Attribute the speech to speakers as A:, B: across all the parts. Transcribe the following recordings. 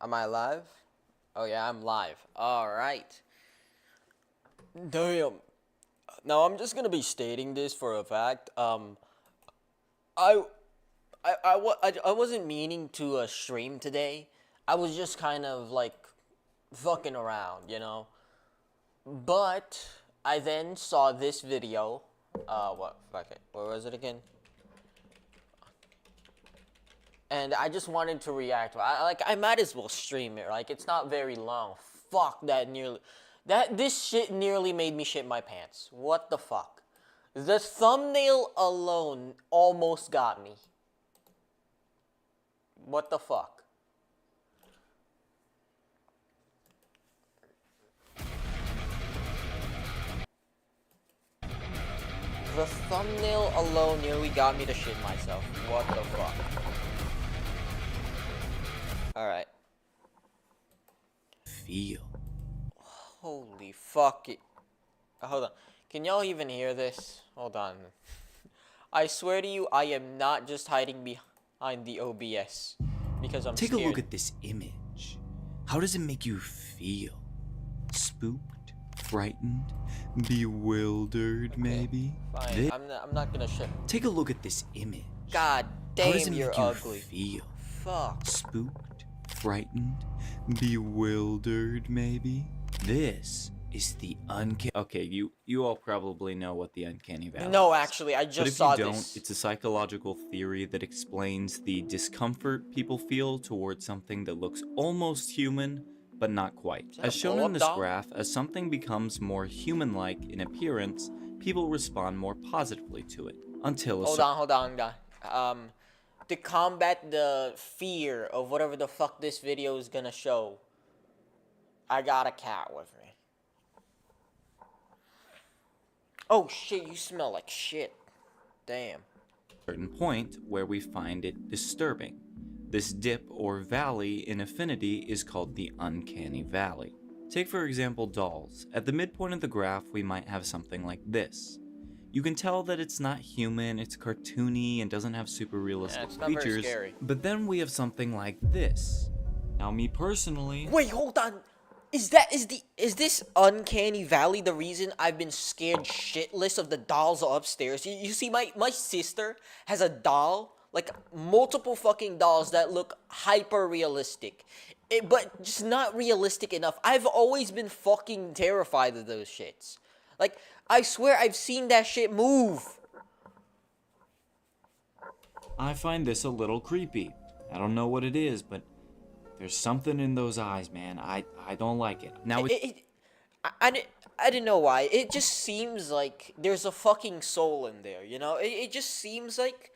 A: Am I live? Oh yeah, I'm live. Alright. Damn. Now I'm just gonna be stating this for a fact. I, I wasn't meaning to stream today. I was just kind of like fucking around, you know? But I then saw this video. What? Fuck it. Where was it again? And I just wanted to react to it. I might as well stream it. Like, it's not very long. Fuck, this shit nearly made me shit my pants. What the fuck? The thumbnail alone almost got me. What the fuck? The thumbnail alone nearly got me to shit myself. What the fuck? Alright.
B: Feel.
A: Holy fuck it. Hold on. Can y'all even hear this? Hold on. I swear to you, I am not just hiding behind the OBS. Because I'm
B: Take
A: scared.
B: a look at this image. How does it make you feel? Spooked? Frightened? Bewildered, maybe?
A: Fine. I'm not gonna shit.
B: Take a look at this image.
A: God
B: How does
A: damn,
B: it
A: you're
B: make you
A: ugly.
B: feel?
A: Fuck.
B: Spooked? Frightened? Bewildered, maybe? This is the uncanny. Okay, you all probably know what the uncanny valley
A: No,
B: is.
A: actually, I
B: But
A: just
B: if
A: saw
B: you don't,
A: this.
B: it's a psychological theory that explains the discomfort people feel towards something that looks almost human, but not quite.
A: that
B: As
A: a
B: shown in
A: blow-up
B: this
A: doll?
B: graph, as something becomes more human-like in appearance, people respond more positively to it. Until a
A: Hold on. To combat the fear of whatever the fuck this video is gonna show, I got a cat with me. Oh shit, you smell like shit. Damn.
B: certain point where we find it disturbing. This dip or valley in affinity is called the uncanny valley. Take for example dolls. At the midpoint of the graph we might have something like this. You can tell that it's not human, it's cartoony, and doesn't have super realistic
A: it's not very
B: features,
A: scary.
B: but then we have something like this. Now me personally...
A: Wait, hold on. Is this uncanny valley the reason I've been scared shitless of the dolls upstairs? You see, my sister has a doll, like multiple fucking dolls that look hyper realistic, but just not realistic enough. I've always been fucking terrified of those shits. Like, I swear I've seen that shit move.
B: I find this a little creepy. I don't know what it is, but there's something in those eyes, man. I don't like it. Now
A: I didn't know why. It just seems like there's a fucking soul in there, you know? It just seems like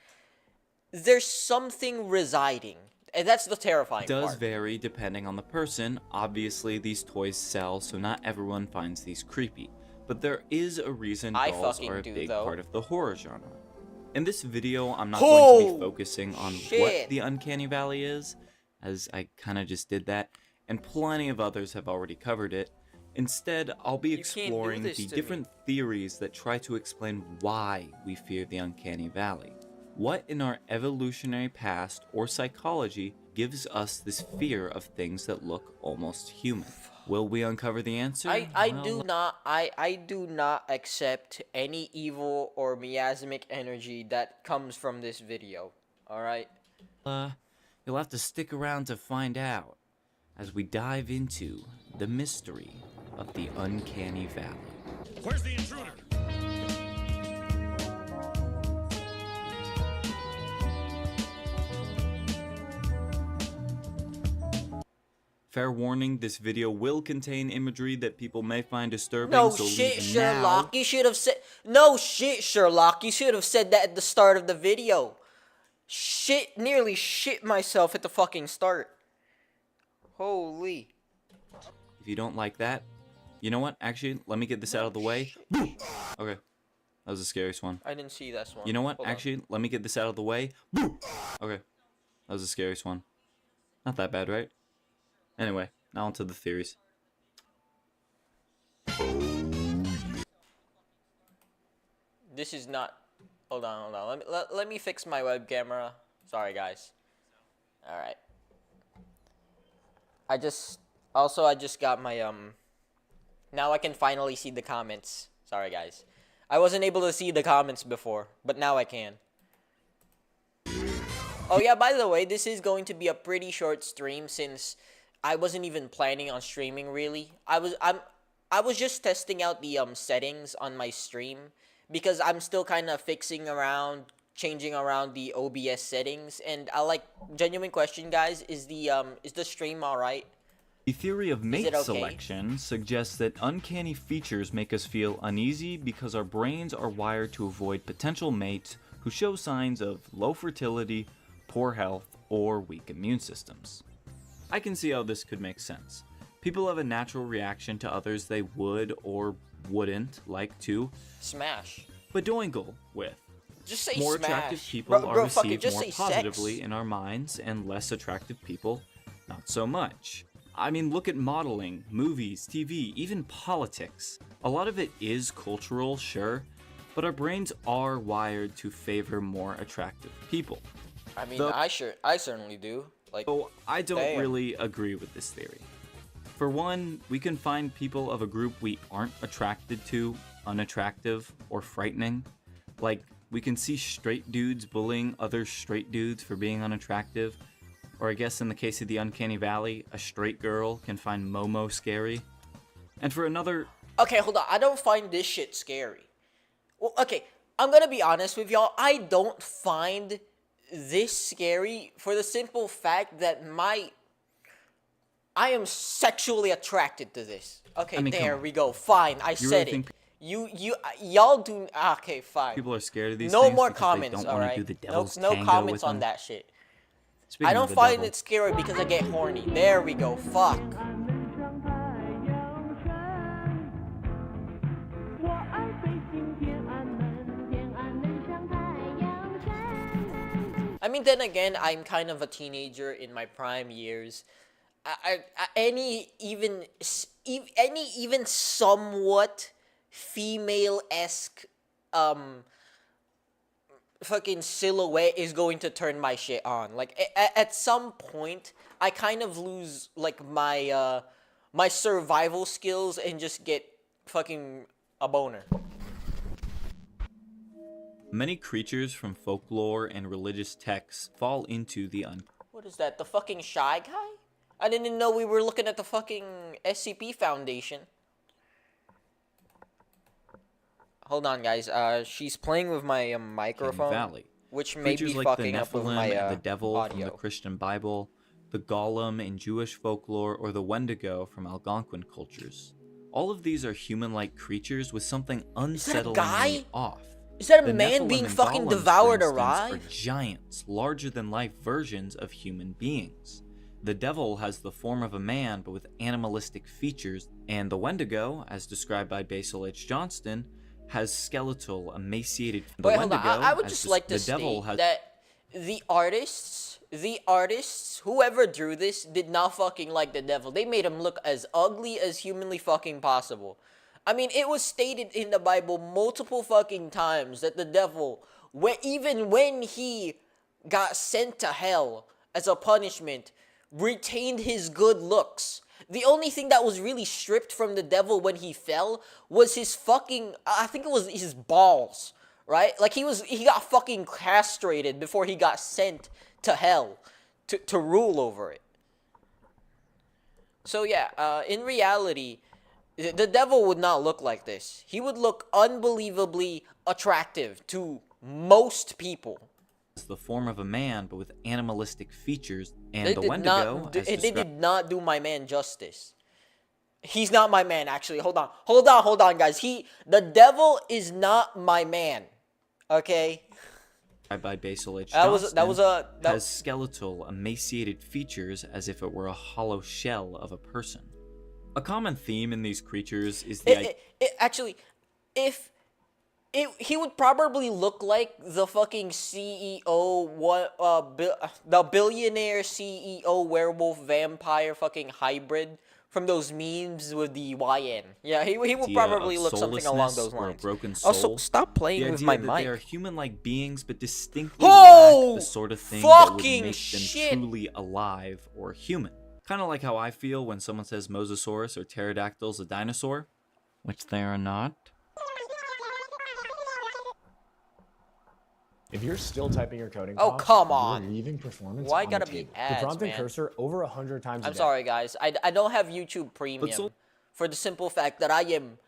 A: there's something residing. And that's the terrifying
B: does
A: part.
B: vary depending on the person. Obviously, these toys sell, so not everyone finds these creepy. But there is a reason
A: I
B: dolls
A: fucking
B: are a
A: do,
B: big
A: though.
B: part of the horror genre. In this video, I'm not going to be
A: Oh,
B: focusing on
A: shit.
B: what the uncanny valley is, as I kind of just did that, and plenty of others have already covered it. Instead, I'll be
A: can't do
B: exploring
A: this
B: the
A: to me.
B: different theories that try to explain why we fear the uncanny valley. What in our evolutionary past or psychology gives us this fear of things that look almost human? Will we uncover the answer?
A: I
B: Well,
A: do not accept any evil or miasmic energy that comes from this video. Alright?
B: you'll have to stick around to find out as we dive into the mystery of the uncanny valley.
C: Where's the intruder?
B: Fair warning, this video will contain imagery that people may find disturbing,
A: No
B: so
A: shit,
B: leave
A: Sherlock.
B: now.
A: You should have said. No shit, Sherlock. You should have said that at the start of the video. Shit, nearly shit myself at the fucking start. Holy.
B: If you don't like that, you know what? Actually, let me get this out of the way. Okay, that was the scariest one.
A: I didn't see this one.
B: You know what?
A: Hold on.
B: Actually, let me get this out of the way. Okay, that was the scariest one. Not that bad, right? Anyway, now onto the theories.
A: This is not. Hold on. Let me fix my web camera. Sorry, guys. All right. I just got my now I can finally see the comments. Sorry guys. I wasn't able to see the comments before, but now I can. Oh yeah, by the way, this is going to be a pretty short stream since I wasn't even planning on streaming really. I was just testing out the settings on my stream because I'm still kind of fixing around, changing around the OBS settings, and genuine question guys, is the stream all right?
B: The theory of mate
A: okay?
B: selection suggests that uncanny features make us feel uneasy because our brains are wired to avoid potential mates who show signs of low fertility, poor health, or weak immune systems. I can see how this could make sense. People have a natural reaction to others they would or wouldn't like to
A: smash,
B: bedoingle with.
A: Just say
B: more
A: smash.
B: Attractive people are received more positively
A: sex
B: in our minds, and less attractive people, not so much. I mean, look at modeling, movies, TV, even politics. A lot of it is cultural, sure, but our brains are wired to favor more attractive people.
A: I mean, I certainly do.
B: So I don't really agree with this theory. For one, we can find people of a group we aren't attracted to unattractive or frightening. Like, we can see straight dudes bullying other straight dudes for being unattractive. Or I guess in the case of the Uncanny Valley, a straight girl can find Momo scary. And for another...
A: Okay, hold on. I don't find this shit scary. Well, okay, I'm gonna be honest with y'all. I don't find this scary for the simple fact that I am sexually attracted to this. Okay, I mean, there we go. Fine, I said it. Y'all do... Okay, fine.
B: People are scared of these
A: things.
B: No
A: more comments, alright? No comments on that shit. I don't find it scary because I get horny. There we go. Fuck. I mean, then again, I'm kind of a teenager in my prime years. Any even somewhat female-esque fucking silhouette is going to turn my shit on. Like at some point, I kind of lose like my my survival skills and just get fucking a boner.
B: Many creatures from folklore and religious texts fall into the
A: What is that? The fucking Shy Guy? I didn't know we were looking at the fucking SCP Foundation. Hold on, guys. She's playing with my microphone,
B: Valley.
A: Which may be
B: like
A: fucking
B: the
A: up with
B: Nephilim
A: my
B: and the devil
A: audio.
B: from the Christian Bible, the Golem in Jewish folklore, or the Wendigo from Algonquin cultures. All of these are human-like creatures with something unsettlingly off.
A: Is that a
B: The
A: man
B: Nephilim
A: being
B: and
A: fucking
B: Golems,
A: devoured
B: for instance,
A: alive?
B: are giants, larger-than-life versions of human beings. The devil has the form of a man, but with animalistic features, and the Wendigo, as described by Basil H. Johnston, has skeletal, emaciated...
A: Wait, hold on. I would just like to state that the artists, whoever drew this, did not fucking like the devil. They made him look as ugly as humanly fucking possible. I mean, it was stated in the Bible multiple fucking times that the devil, even when he got sent to hell as a punishment, retained his good looks. The only thing that was really stripped from the devil when he fell was his fucking, I think it was his balls, right? Like he got fucking castrated before he got sent to hell to rule over it. So yeah, in reality, the devil would not look like this. He would look unbelievably attractive to most people.
B: It's the form of a man, but with animalistic features, and the Wendigo...
A: They did not do my man justice. He's not my man, actually. Hold on, guys. The devil is not my man. Okay?
B: By Basil H. Johnston,
A: that
B: has skeletal, emaciated features as if it were a hollow shell of a person. A common theme in these creatures is the...
A: he would probably look like the fucking CEO, the billionaire CEO werewolf vampire fucking hybrid from those memes with the YN. Yeah, he would probably look something along those lines.
B: Or a broken soul.
A: Also, stop playing with my mic.
B: They are human-like beings, but distinctly lack the sort of thing that would make them truly alive or human. Kind of like how I feel when someone says Mosasaurus or pterodactyl's a dinosaur, which they are not.
C: If you're still typing your coding
A: Oh,
C: prompts,
A: come
C: you're
A: on.
C: leaving performance
A: Why
C: on
A: gotta
C: the
A: be
C: table.
A: ads,
C: The prompting
A: man?
C: cursor over 100 times a
A: I'm
C: day.
A: sorry, guys. I don't have YouTube Premium for the simple fact that I am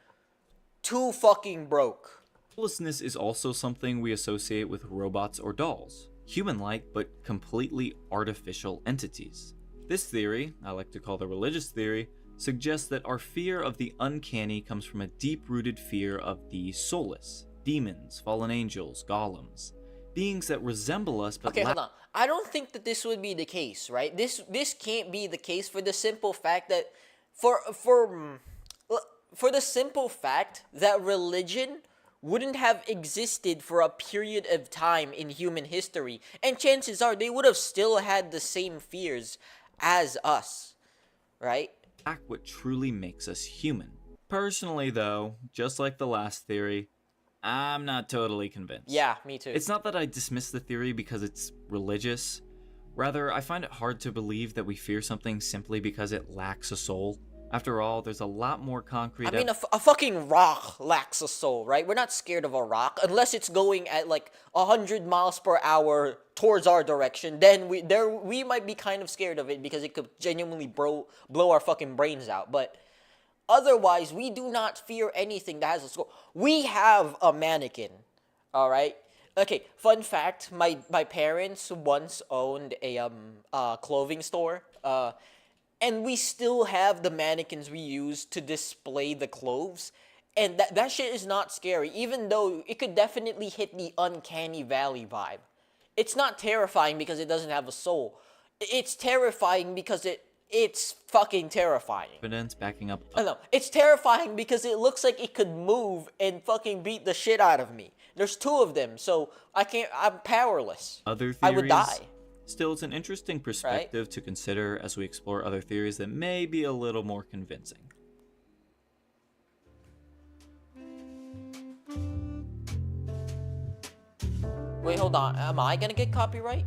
A: too fucking broke.
B: Soullessness is also something we associate with robots or dolls, human-like but completely artificial entities. This theory, I like to call the religious theory, suggests that our fear of the uncanny comes from a deep-rooted fear of the soulless, demons, fallen angels, golems, beings that resemble us but
A: Okay, hold on. I don't think that this would be the case, right? This can't be the case for the simple fact that for the simple fact that religion wouldn't have existed for a period of time in human history, and chances are they would have still had the same fears as us, right?
B: lack what truly makes us human. Personally, though, just like the last theory, I'm not totally convinced.
A: Yeah, me too.
B: It's not that I dismiss the theory because it's religious. Rather, I find it hard to believe that we fear something simply because it lacks a soul. After all, there's a lot more concrete.
A: I mean, a fucking rock lacks a soul, right? We're not scared of a rock unless it's going at like 100 miles per hour towards our direction. Then we might be kind of scared of it because it could genuinely blow our fucking brains out. But otherwise, we do not fear anything that has a soul. We have a mannequin, all right? Okay, fun fact, my parents once owned a clothing store, and we still have the mannequins we use to display the clothes, and that shit is not scary, even though it could definitely hit the uncanny valley vibe. It's not terrifying because it doesn't have a soul. It's terrifying because it's fucking terrifying.
B: Evidence backing up.
A: I know. It's terrifying because it looks like it could move and fucking beat the shit out of me. There's two of them, so I'm powerless.
B: Other theories.
A: I would die.
B: Still, it's an interesting perspective to consider as we explore other theories that may be a little more convincing.
A: Wait, hold on. Am I gonna get copyright?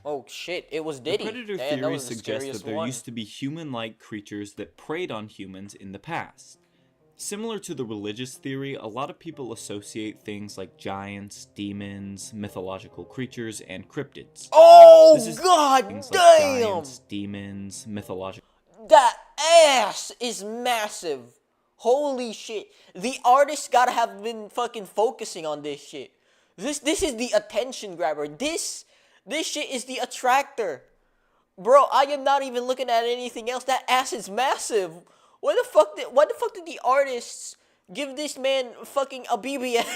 A: Oh shit, it was Diddy.
B: The predator
A: Damn, that
B: theory
A: was the
B: suggests that
A: scariest
B: there
A: one.
B: used to be human-like creatures that preyed on humans in the past. Similar to the religious theory, a lot of people associate things like giants, demons, mythological creatures, and cryptids.
A: Oh god
B: Things
A: damn!
B: like giants, demons, mythological.
A: That ass is massive. Holy shit. The artist gotta have been fucking focusing on this shit. This is the attention grabber. This shit is the attractor. Bro, I am not even looking at anything else. That ass is massive. Why the fuck did the artists give this man fucking a BBS?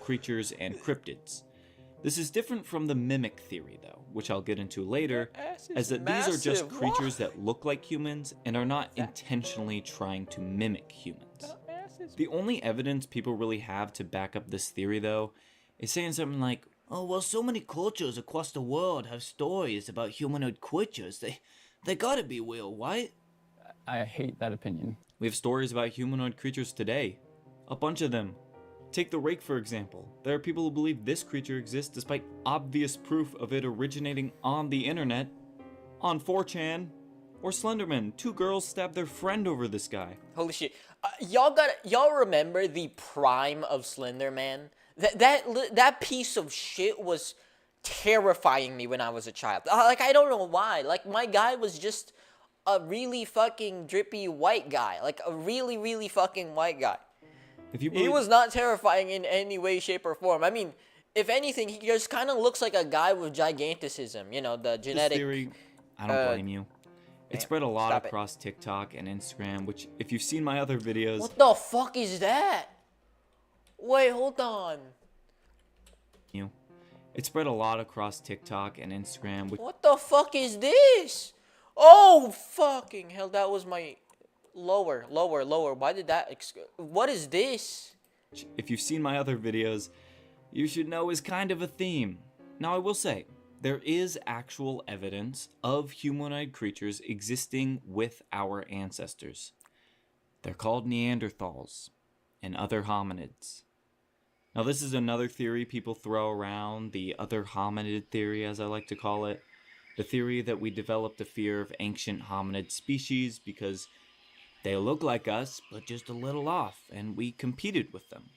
B: Creatures and cryptids. This is different from the mimic theory, though, which I'll get into later, as that these are just creatures that look like humans and are not intentionally trying to mimic humans. The only evidence people really have to back up this theory, though, is saying something like, "Oh, well, so many cultures across the world have stories about humanoid creatures. They gotta be real, right?"
D: I hate that opinion.
B: We have stories about humanoid creatures today. A bunch of them. Take the rake, for example. There are people who believe this creature exists despite obvious proof of it originating on the internet, on 4chan, or Slenderman. 2 girls stabbed their friend over this guy.
A: Holy shit. Y'all remember the prime of Slenderman? That piece of shit was terrifying me when I was a child. Like, I don't know why. Like, my guy was just a really fucking drippy white guy. Like, a really, really fucking white guy.
B: If you
A: He
B: believe
A: was not terrifying in any way, shape, or form. I mean, if anything, he just kind of looks like a guy with giganticism. You know, the genetic...
B: this theory, I don't blame you. It spread a lot
A: stop it.
B: across TikTok and Instagram, which, if you've seen my other videos,
A: What the fuck is that? Wait, hold on.
B: it spread a lot across TikTok and Instagram, which
A: What the fuck is this? Oh, fucking hell, that was my... Lower. Why did that... What is this?
B: if you've seen my other videos, you should know is kind of a theme. Now, I will say, there is actual evidence of humanoid creatures existing with our ancestors. They're called Neanderthals and other hominids. Now, this is another theory people throw around, the other hominid theory, as I like to call it. The theory that we developed a fear of ancient hominid species because they look like us, but just a little off, and we competed with them.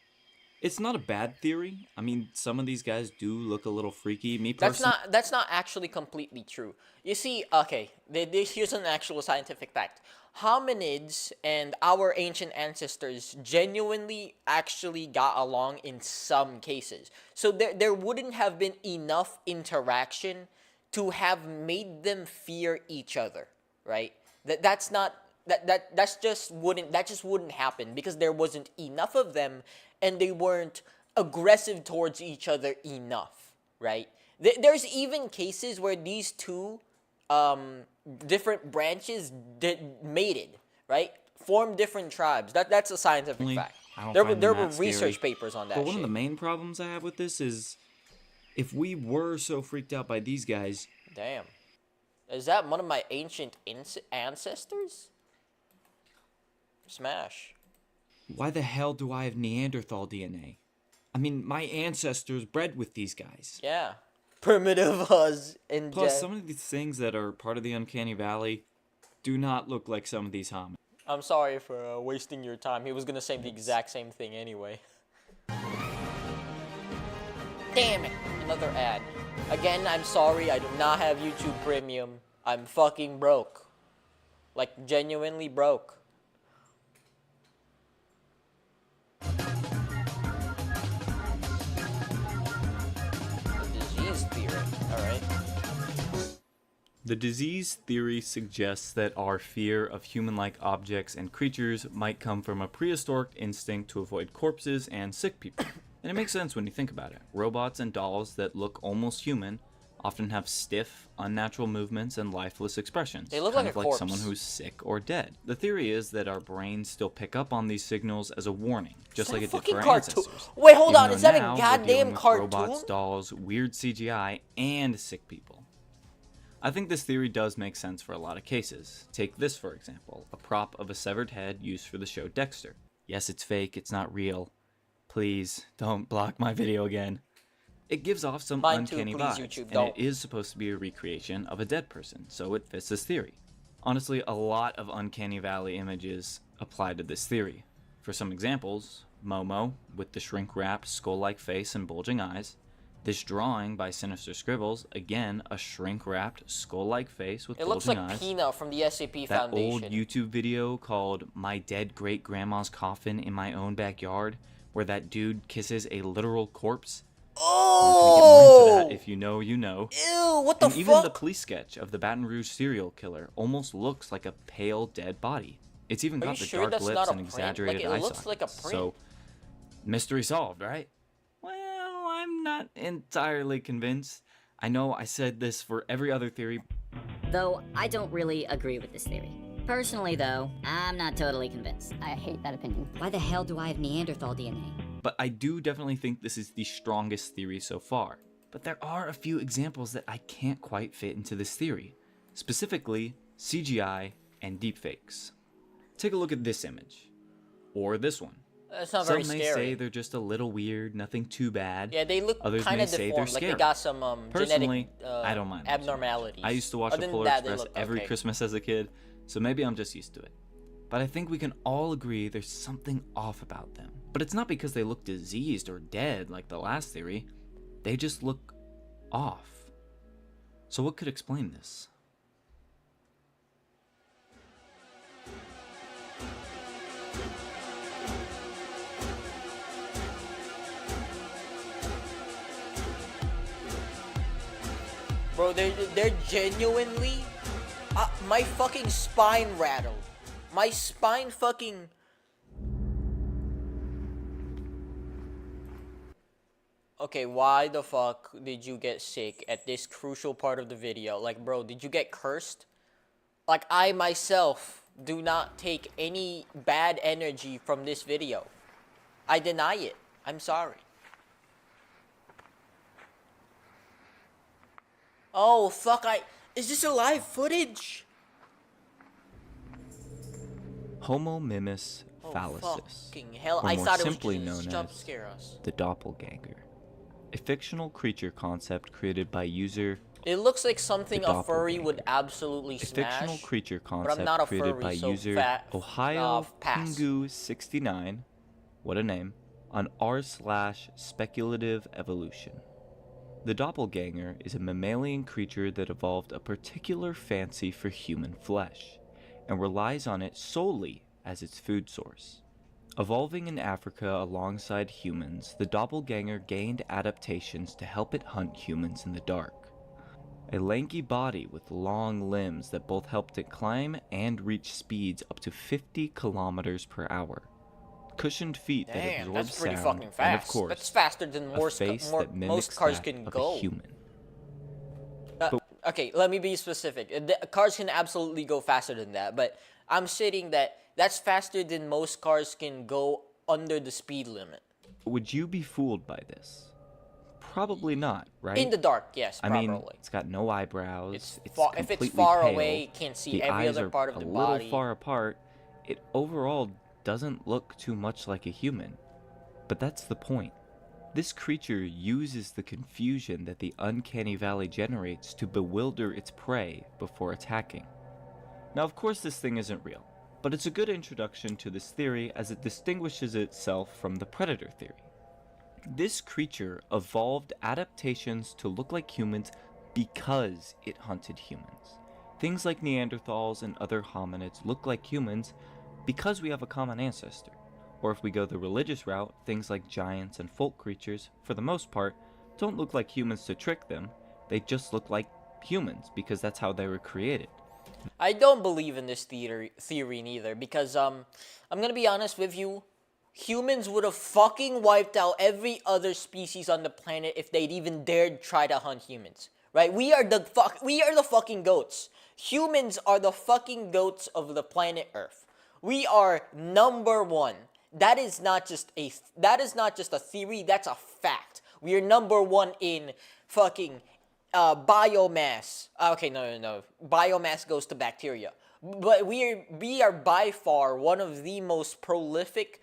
B: It's not a bad theory. I mean, some of these guys do look a little freaky. Me personally,
A: That's not actually completely true. You see, okay, here's an actual scientific fact. Hominids and our ancient ancestors genuinely actually got along in some cases. So there wouldn't have been enough interaction to have made them fear each other, right? That's not that just wouldn't happen because there wasn't enough of them and they weren't aggressive towards each other enough, right? There's even cases where these two different branches mated, right? Formed different tribes. That's a scientific fact.
B: I don't
A: There
B: find
A: were
B: them that
A: research
B: scary.
A: papers on that
B: But one
A: shit.
B: of the main problems I have with this is if we were so freaked out by these guys,
A: Damn. Is that one of my ancient ancestors? Smash.
B: why the hell do I have Neanderthal DNA? I mean, my ancestors bred with these guys.
A: Yeah. Primitive us and
B: Plus, some of these things that are part of the Uncanny Valley do not look like some of these hominids.
A: I'm sorry for wasting your time. He was gonna say the exact same thing anyway. Damn it! Another ad. Again, I'm sorry. I do not have YouTube Premium. I'm fucking broke. Like, genuinely broke. The disease theory. Alright.
B: The disease theory suggests that our fear of human-like objects and creatures might come from a prehistoric instinct to avoid corpses and sick people. And it makes sense when you think about it. Robots and dolls that look almost human often have stiff, unnatural movements and lifeless expressions.
A: They look
B: kind
A: like
B: of
A: a
B: like
A: corpse.
B: someone who's sick or dead. The theory is that our brains still pick up on these signals as a warning, just like it did for our
A: cartoon.
B: ancestors.
A: Wait, hold
B: Even
A: on.
B: though
A: Is that a
B: now we're
A: goddamn
B: dealing with
A: cartoon?
B: Robots, dolls, weird CGI, and sick people. I think this theory does make sense for a lot of cases. Take this for example, a prop of a severed head used for the show Dexter. Yes, it's fake, it's not real. Please, don't block my video again. It gives off some
A: Mine too,
B: uncanny
A: please,
B: vibes,
A: YouTube,
B: and
A: don't.
B: it is supposed to be a recreation of a dead person, so it fits this theory. Honestly, a lot of Uncanny Valley images apply to this theory. For some examples, Momo, with the shrink-wrapped, skull-like face and bulging eyes. This drawing by Sinister Scribbles, again, a shrink-wrapped, skull-like face with
A: It looks
B: bulging
A: like
B: eyes.
A: Peanut from the SAP
B: That
A: Foundation.
B: old YouTube video called My Dead Great-Grandma's Coffin in My Own Backyard, where that dude kisses a literal corpse.
A: Oh!
B: We're gonna get more into that. If you know, you know.
A: Ew, what the
B: And
A: fuck?
B: even the police sketch of the Baton Rouge serial killer almost looks like a pale, dead body. It's even
A: Are
B: got
A: you
B: the
A: sure
B: dark
A: that's
B: lips
A: not a
B: and
A: print?
B: exaggerated
A: Like, it
B: eye
A: looks like a
B: sockets.
A: print.
B: So, mystery solved, right? Well, I'm not entirely convinced. I know I said this for every other theory.
E: Though I don't really agree with this theory. Personally, though, I'm not totally convinced.
F: I hate that opinion.
E: Why the hell do I have Neanderthal DNA?
B: But I do definitely think this is the strongest theory so far. But there are a few examples that I can't quite fit into this theory. Specifically, CGI and deepfakes. Take a look at this image. Or this one.
A: That's not
B: Some
A: very
B: may
A: scary.
B: say they're just a little weird, nothing too bad.
A: Yeah, they look
B: Others
A: kind
B: may
A: of
B: say they're
A: deformed. Like they
B: scary.
A: got some
B: Personally,
A: genetic
B: I don't mind them so much.
A: abnormalities.
B: I used to watch
A: Other
B: the
A: than
B: Polar
A: that, they
B: Express
A: look
B: every
A: okay.
B: Christmas as a kid, so maybe I'm just used to it. But I think we can all agree there's something off about them. But it's not because they look diseased or dead like the last theory. They just look off. So what could explain this?
A: Bro, they're genuinely... my fucking spine rattled. My spine fucking... Okay, why the fuck did you get sick at this crucial part of the video? Like, bro, did you get cursed? Like, I myself do not take any bad energy from this video. I deny it. I'm sorry. Oh, fuck, is this a live footage?
B: Homo mimus fallacis,
A: Fucking hell!
B: or
A: I
B: more
A: thought it was
B: simply
A: just
B: known
A: jump
B: as
A: scare us.
B: the doppelganger, a fictional creature concept created by user
A: It looks like something
B: the
A: a furry would
B: doppelganger.
A: absolutely
B: A fictional
A: smash.
B: creature
A: But I'm
B: concept
A: not a
B: created
A: furry,
B: by
A: so
B: user Ohio
A: pass.
B: Pingu69, what a name, on r/speculative evolution. The doppelganger is a mammalian creature that evolved a particular fancy for human flesh, and relies on it solely as its food source. Evolving in Africa alongside humans, the doppelganger gained adaptations to help it hunt humans in the dark. A lanky body with long limbs that both helped it climb and reach speeds up to 50 kilometers per hour. Cushioned feet that
A: Damn,
B: absorb
A: that's pretty
B: sound,
A: fucking fast.
B: and of course,
A: That's faster than
B: a face that mimics
A: most cars
B: that
A: can
B: of
A: go.
B: a human.
A: Okay, let me be specific. Cars can absolutely go faster than that, but I'm stating that that's faster than most cars can go under the speed limit.
B: Would you be fooled by this? Probably not, right?
A: In the dark, yes,
B: I
A: probably.
B: mean, it's got no eyebrows.
A: If it's
B: completely
A: far
B: pale,
A: away, you can't see
B: the
A: every
B: eyes
A: other
B: are
A: part of
B: a
A: the
B: little
A: body.
B: far apart. It overall doesn't look too much like a human. But that's the point. This creature uses the confusion that the uncanny valley generates to bewilder its prey before attacking. Now, of course, this thing isn't real, but it's a good introduction to this theory as it distinguishes itself from the predator theory. This creature evolved adaptations to look like humans because it hunted humans. Things like Neanderthals and other hominids look like humans because we have a common ancestor. Or if we go the religious route, things like giants and folk creatures, for the most part, don't look like humans to trick them. They just look like humans because that's how they were created.
A: I don't believe in this theory neither, because I'm gonna be honest with you. Humans would have fucking wiped out every other species on the planet if they'd even dared try to hunt humans. Right? We are the fucking goats. Humans are the fucking goats of the planet Earth. We are number one. That is not just a theory, that's a fact. We are number one in fucking biomass. Okay, no. Biomass goes to bacteria. But we are by far one of the most prolific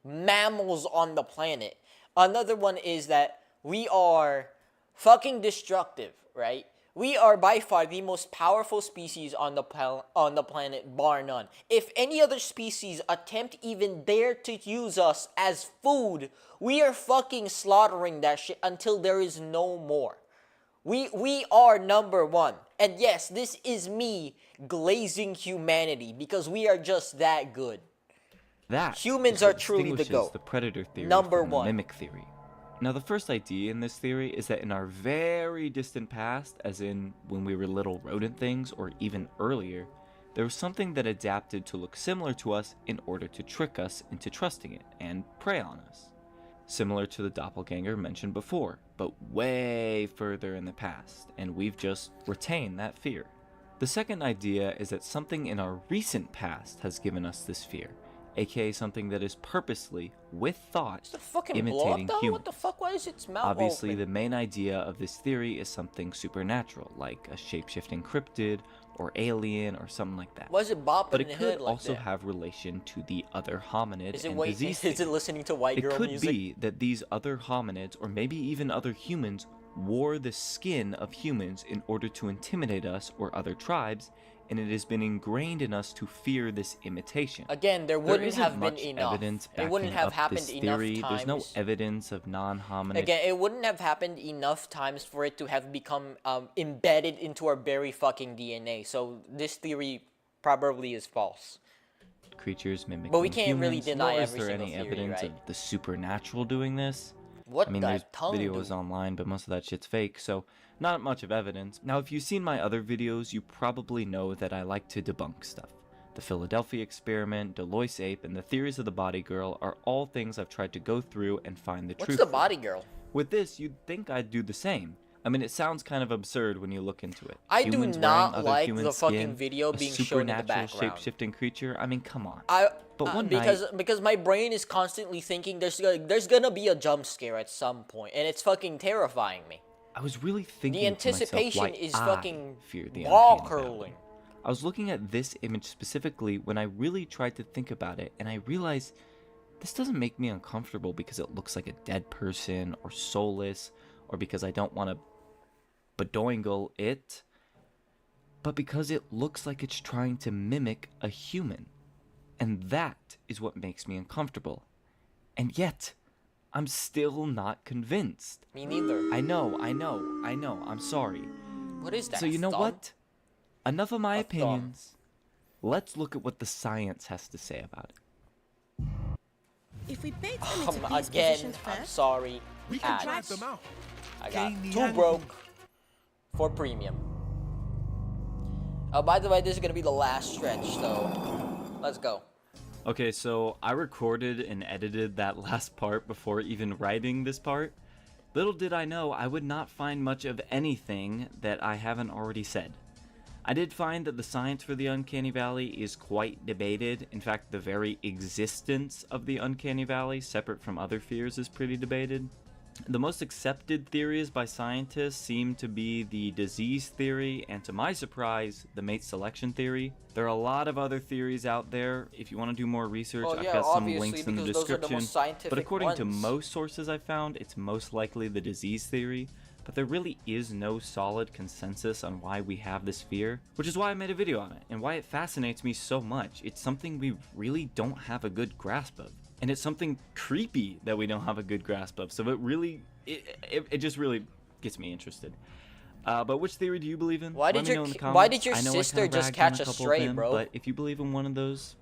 A: mammals on the planet. Another one is that we are fucking destructive, right? We are by far the most powerful species on the planet, bar none. If any other species attempt even dare to use us as food, we are fucking slaughtering that shit until there is no more. We are number one. And yes, this is me glazing humanity because we are just that good.
B: That
A: Humans
B: is what
A: are truly the
B: distinguishes
A: GOAT.
B: the predator theory
A: Number
B: from the
A: one.
B: mimic theory. Now, the first idea in this theory is that in our very distant past, as in when we were little rodent things or even earlier, there was something that adapted to look similar to us in order to trick us into trusting it and prey on us. Similar to the doppelganger mentioned before, but way further in the past, and we've just retained that fear. The second idea is that something in our recent past has given us this fear, aka something that is purposely, with thought,
A: Is the fucking blow up
B: imitating
A: though?
B: humans.
A: What the fuck? Why is its mouth
B: Obviously,
A: open?
B: the main idea of this theory is something supernatural, like a shape-shifting cryptid, or alien, or something like that.
A: Why is it bopping
B: But
A: in
B: it
A: the
B: could
A: head like
B: also
A: that?
B: have relation to the other hominid
A: Is it
B: and
A: wait?
B: disease
A: Is it
B: theory.
A: listening to white
B: It
A: girl
B: could
A: music?
B: be that these other hominids, or maybe even other humans, wore the skin of humans in order to intimidate us or other tribes, and it has been ingrained in us to fear this imitation.
A: Again, there
B: There
A: wouldn't
B: isn't
A: have been
B: much
A: enough.
B: evidence
A: It wouldn't
B: backing
A: have
B: up
A: happened
B: this
A: enough
B: theory.
A: times.
B: There's no evidence of non-hominid.
A: Again, it wouldn't have happened enough times for it to have become embedded into our very fucking DNA. So this theory probably is false.
B: Creatures mimicking
A: But we can't really
B: humans,
A: deny
B: nor is
A: every
B: there
A: single
B: any
A: theory,
B: evidence
A: right?
B: of the supernatural doing this.
A: What
B: I mean,
A: the
B: there's
A: tongue
B: videos
A: do?
B: online, but most of that shit's fake, so not much of evidence. Now, if you've seen my other videos, you probably know that I like to debunk stuff. The Philadelphia experiment, Deloitte ape, and the theories of the body girl are all things I've tried to go through and find the
A: What's
B: truth
A: the
B: for.
A: body girl?
B: With this, you'd think I'd do the same. I mean, it sounds kind of absurd when you look into it.
A: I do
B: Humans
A: not
B: wearing other
A: like
B: human
A: the fucking
B: skin,
A: video
B: a
A: being shown in the
B: supernatural
A: background.
B: shape-shifting creature. I mean, come on.
A: But
B: one
A: because my brain is constantly thinking there's gonna be a jump scare at some point, and it's fucking terrifying me.
B: I was really thinking
A: The
B: to myself
A: anticipation
B: why
A: is
B: I
A: fucking
B: fear the
A: ball
B: uncanny valley.
A: curling.
B: I was looking at this image specifically when I really tried to think about it, and I realized this doesn't make me uncomfortable because it looks like a dead person or soulless, or because I don't want to badoingle it, but because it looks like it's trying to mimic a human. And that is what makes me uncomfortable. And yet, I'm still not convinced.
A: Me neither.
B: I know, I'm sorry.
A: What is that?
B: So you know
A: thumb?
B: what? Enough of my
A: A thumb.
B: opinions. Let's look at what the science has to say about it.
F: If we bait them into these
A: Again,
F: positions
A: I'm
F: first,
A: sorry.
G: We can
A: Ads.
G: drive them out.
A: I got
G: Gain the
A: too
G: angle.
A: broke for premium. Oh, by the way, this is gonna be the last stretch, so let's go.
B: Okay, so I recorded and edited that last part before even writing this part. Little did I know I would not find much of anything that I haven't already said. I did find that the science for the Uncanny Valley is quite debated. In fact, the very existence of the Uncanny Valley, separate from other fears, is pretty debated. The most accepted theories by scientists seem to be the disease theory, and to my surprise, the mate selection theory. There are a lot of other theories out there. If you want to do more research,
A: Well,
B: I've
A: yeah,
B: got some
A: obviously,
B: links in the
A: because those are the most
B: description.
A: scientific
B: But according to
A: ones.
B: most sources I found, it's most likely the disease theory. But there really is no solid consensus on why we have this fear, which is why I made a video on it, and why it fascinates me so much. It's something we really don't have a good grasp of. And it's something creepy that we don't have a good grasp of. So it really, it just really gets me interested. But which theory do you believe in?
A: Why
B: Let
A: did
B: me
A: your
B: know in the
A: why
B: comments.
A: did your
B: I know I
A: sister
B: kinda
A: just
B: ragged on
A: catch a
B: couple of
A: stray,
B: them,
A: bro?
B: But if you believe in one of those,